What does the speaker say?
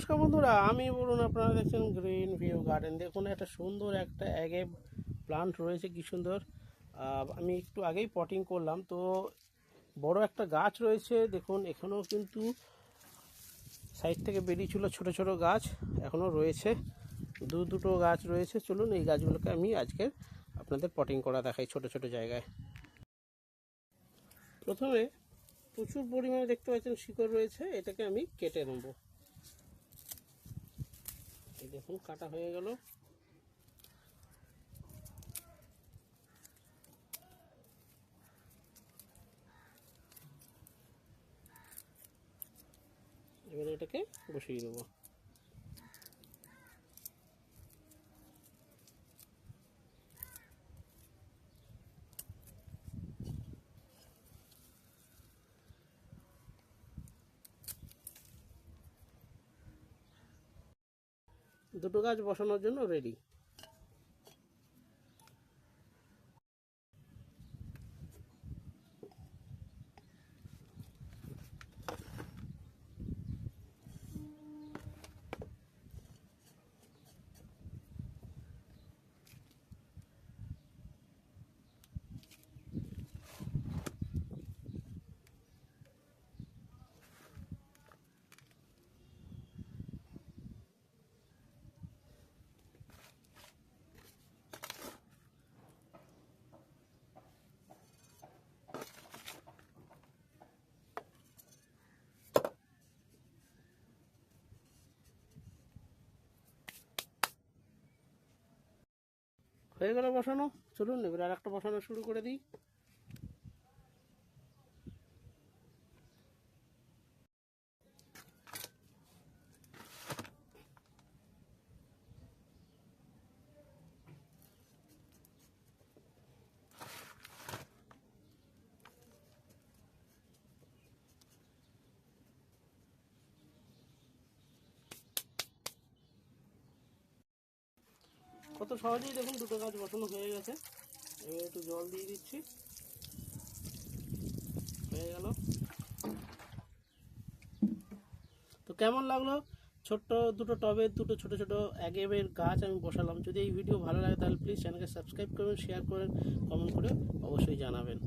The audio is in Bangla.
নমস্কার বন্ধুরা, আমি বলুন, আপনারা দেখছেন গ্রিন ভিউ গার্ডেন। দেখুন একটা সুন্দর একটা অ্যাগে প্লান্ট রয়েছে, কি সুন্দর। আমি একটু আগেই পটিং করলাম, তো বড় একটা গাছ রয়েছে। দেখুন এখানেও কিন্তু সাইড থেকে বেরিয়েছিল ছোট ছোট গাছ, এখনও রয়েছে, দুটো গাছ রয়েছে। চলুন এই গাছগুলোকে আমি আজকে আপনাদের পটিং করা দেখাই ছোট ছোট জায়গায়। প্রথমে প্রচুর পরিমাণে দেখতে পাচ্ছেন শিকড় রয়েছে, এটাকে আমি কেটে নেব। দেখুন কাটা হয়ে গেল। এবারে এটাকে বসিয়ে দেবো। দুটো গাছ বসানোর জন্য রেডি। হয়ে গেল বসানো। চলুন এবার আর একটা বসানো শুরু করে দিই। কত সহজেই দেখুন দুটো গাছ বসানো হয়ে গেছে। এবার একটু জল দিয়ে দিচ্ছি, হয়ে গেল। তো কেমন লাগলো ছোট্ট দুটো টবে দুটো ছোট ছোট অ্যাগেভের গাছ আমি বসালাম। যদি এই ভিডিও ভালো লাগে তাহলে প্লিজ চ্যানেলকে সাবস্ক্রাইব করবেন, শেয়ার করবেন, কমেন্ট করে অবশ্যই জানাবেন।